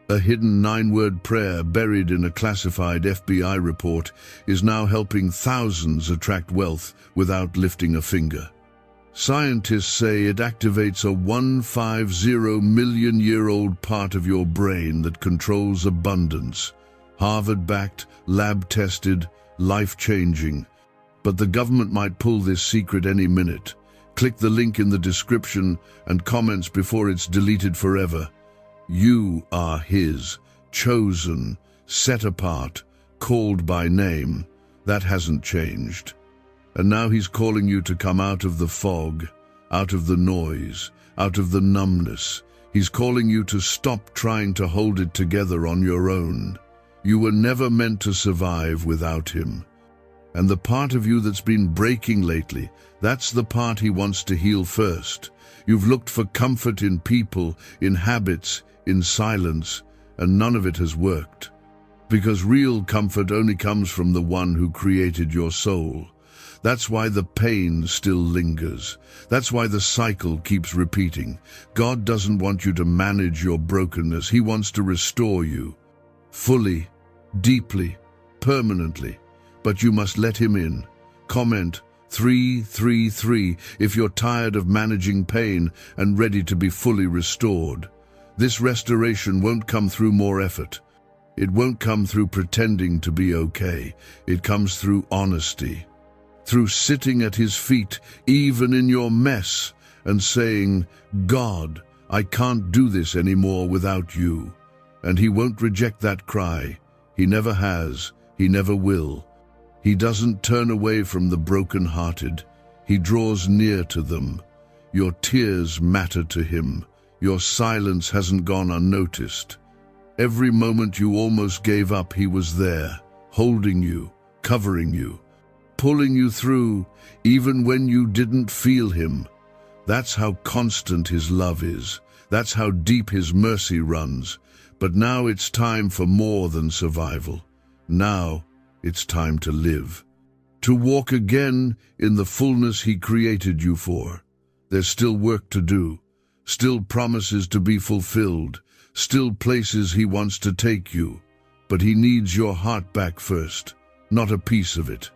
A hidden 9-word prayer buried in a classified FBI report is now helping thousands attract wealth without lifting a finger. Scientists say it activates a 150-million-year-old part of your brain that controls abundance. Harvard-backed, lab-tested, life-changing. But the government might pull this secret any minute. Click the link in the description and comments before it's deleted forever. You are his, chosen, set apart, called by name. That hasn't changed. And now he's calling you to come out of the fog, out of the noise, out of the numbness. He's calling you to stop trying to hold it together on your own. You were never meant to survive without him. And the part of you that's been breaking lately, that's the part he wants to heal first. You've looked for comfort in people, in habits, in silence, and none of it has worked. Because real comfort only comes from the one who created your soul. That's why the pain still lingers. That's why the cycle keeps repeating. God doesn't want you to manage your brokenness. He wants to restore you. Fully, deeply, permanently. But you must let him in. Comment 333 if you're tired of managing pain and ready to be fully restored. This restoration won't come through more effort. It won't come through pretending to be okay. It comes through honesty. Through sitting at his feet, even in your mess, and saying, God, I can't do this anymore without you. And he won't reject that cry. He never has. He never will. He doesn't turn away from the broken-hearted. He draws near to them. Your tears matter to him. Your silence hasn't gone unnoticed. Every moment you almost gave up, he was there, holding you, covering you, pulling you through, even when you didn't feel him. That's how constant his love is. That's how deep his mercy runs. But now it's time for more than survival. Now it's time to live. To walk again in the fullness he created you for. There's still work to do. still promises to be fulfilled, still places he wants to take you. But he needs your heart back first, not a piece of it.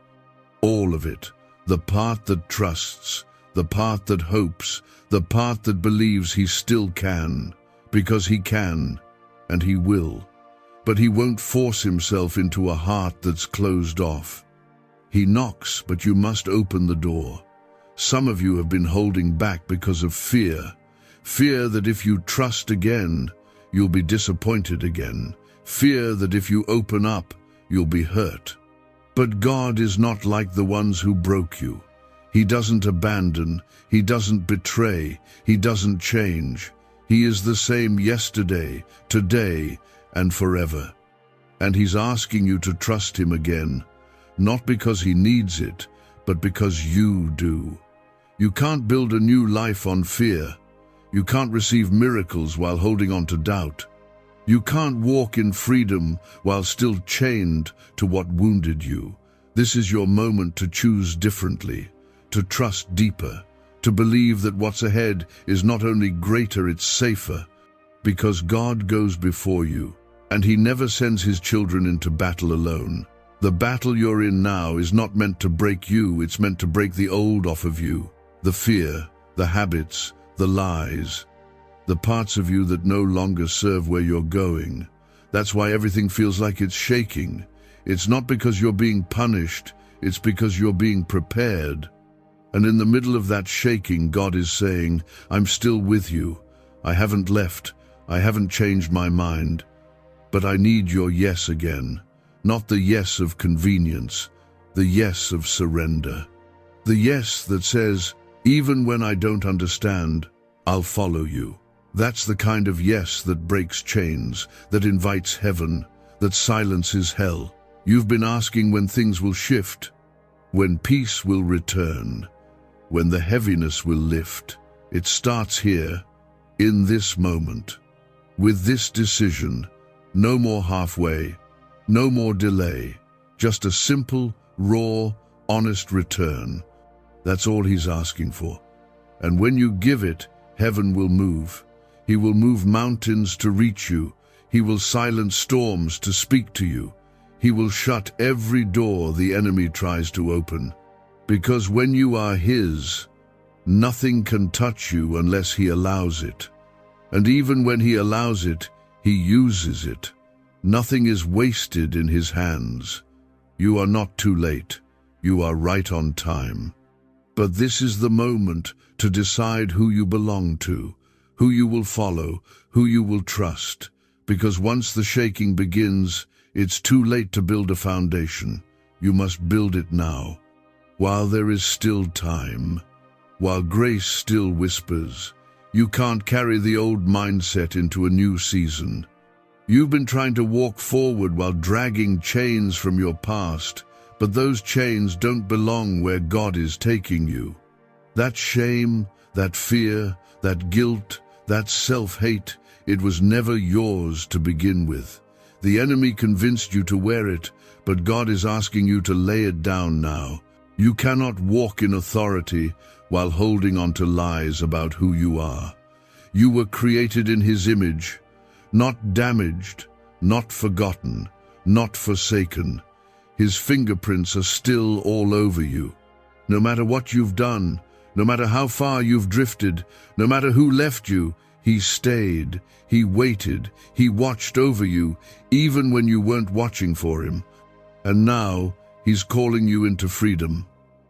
All of it. The part that trusts, the part that hopes, the part that believes he still can, because he can, and he will. But he won't force himself into a heart that's closed off. He knocks, but you must open the door. Some of you have been holding back because of fear. Fear that if you trust again, you'll be disappointed again. Fear that if you open up, you'll be hurt. But God is not like the ones who broke you. He doesn't abandon, he doesn't betray, he doesn't change. He is the same yesterday, today, and forever. And he's asking you to trust him again, not because he needs it, but because you do. You can't build a new life on fear. You can't receive miracles while holding on to doubt. You can't walk in freedom while still chained to what wounded you. This is your moment to choose differently, to trust deeper, to believe that what's ahead is not only greater, it's safer, because God goes before you, and he never sends his children into battle alone. The battle you're in now is not meant to break you, it's meant to break the old off of you, the fear, the habits, the lies, the parts of you that no longer serve where you're going. That's why everything feels like it's shaking. It's not because you're being punished, it's because you're being prepared. And in the middle of that shaking, God is saying, I'm still with you. I haven't left. I haven't changed my mind. But I need your yes again. Not the yes of convenience, the yes of surrender. The yes that says, even when I don't understand, I'll follow you. That's the kind of yes that breaks chains, that invites heaven, that silences hell. You've been asking when things will shift, when peace will return, when the heaviness will lift. It starts here, in this moment. With this decision, no more halfway, no more delay, just a simple, raw, honest return. That's all he's asking for. And when you give it, heaven will move. He will move mountains to reach you. He will silence storms to speak to you. He will shut every door the enemy tries to open. Because when you are his, nothing can touch you unless he allows it. And even when he allows it, he uses it. Nothing is wasted in his hands. You are not too late. You are right on time. But this is the moment to decide who you belong to, who you will follow, who you will trust. Because once the shaking begins, it's too late to build a foundation. You must build it now, while there is still time, while grace still whispers. You can't carry the old mindset into a new season. You've been trying to walk forward while dragging chains from your past, but those chains don't belong where God is taking you. That shame, that fear, that guilt, that self-hate, it was never yours to begin with. The enemy convinced you to wear it, but God is asking you to lay it down now. You cannot walk in authority while holding on to lies about who you are. You were created in his image, not damaged, not forgotten, not forsaken. His fingerprints are still all over you. No matter what you've done, no matter how far you've drifted, no matter who left you, he stayed, he waited, he watched over you, even when you weren't watching for him. And now, he's calling you into freedom,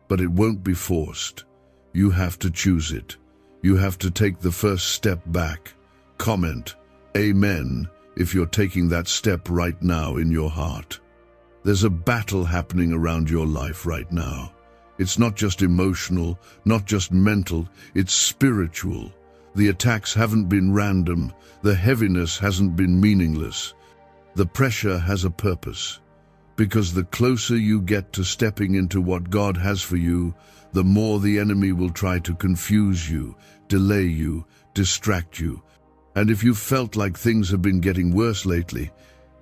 but it won't be forced. You have to choose it. You have to take the first step back. Comment, Amen, if you're taking that step right now in your heart. There's a battle happening around your life right now. It's not just emotional, not just mental, it's spiritual. The attacks haven't been random. The heaviness hasn't been meaningless. The pressure has a purpose. Because the closer you get to stepping into what God has for you, the more the enemy will try to confuse you, delay you, distract you. And if you've felt like things have been getting worse lately,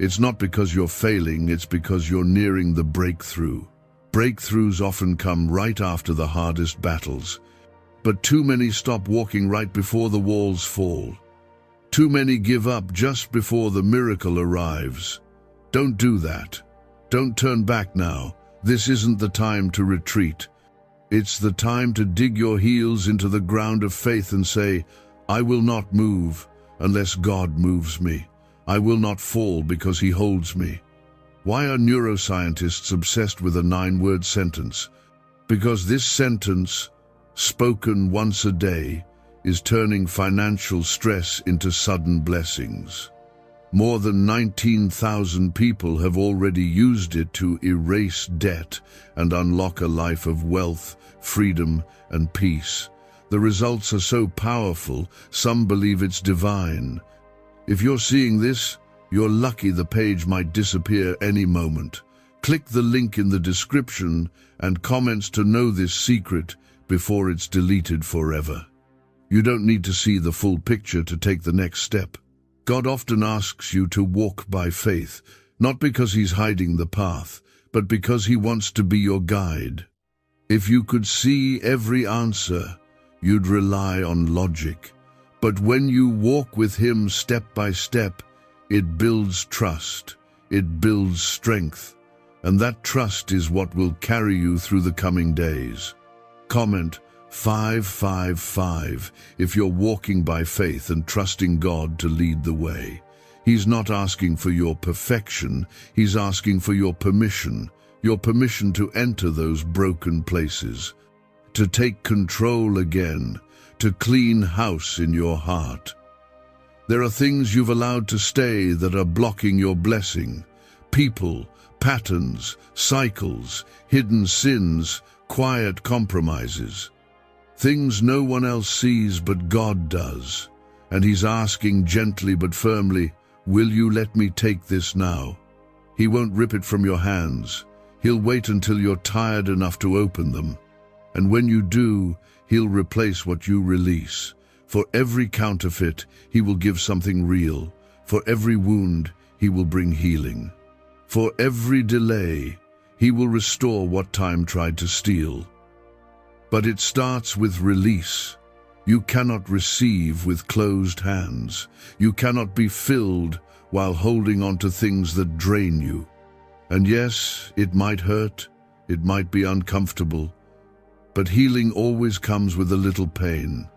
it's not because you're failing, it's because you're nearing the breakthrough. Breakthroughs often come right after the hardest battles. But too many stop walking right before the walls fall. Too many give up just before the miracle arrives. Don't do that. Don't turn back now. This isn't the time to retreat. It's the time to dig your heels into the ground of faith and say, I will not move unless God moves me. I will not fall because He holds me. Why are neuroscientists obsessed with a 9-word sentence? Because this sentence, spoken once a day, is turning financial stress into sudden blessings. More than 19,000 people have already used it to erase debt and unlock a life of wealth, freedom, and peace. The results are so powerful, some believe it's divine. If you're seeing this, you're lucky. The page might disappear any moment. Click the link in the description and comments to know this secret before it's deleted forever. You don't need to see the full picture to take the next step. God often asks you to walk by faith, not because He's hiding the path, but because He wants to be your guide. If you could see every answer, you'd rely on logic. But when you walk with Him step by step, it builds trust, it builds strength, and that trust is what will carry you through the coming days. Comment 555 if you're walking by faith and trusting God to lead the way. He's not asking for your perfection, He's asking for your permission to enter those broken places, to take control again, to clean house in your heart. There are things you've allowed to stay that are blocking your blessing. People, patterns, cycles, hidden sins, quiet compromises. Things no one else sees but God does. And He's asking gently but firmly, will you let me take this now? He won't rip it from your hands. He'll wait until you're tired enough to open them. And when you do, He'll replace what you release. For every counterfeit, He will give something real. For every wound, He will bring healing. For every delay, He will restore what time tried to steal. But it starts with release. You cannot receive with closed hands. You cannot be filled while holding on to things that drain you. And yes, it might hurt, it might be uncomfortable, but healing always comes with a little pain.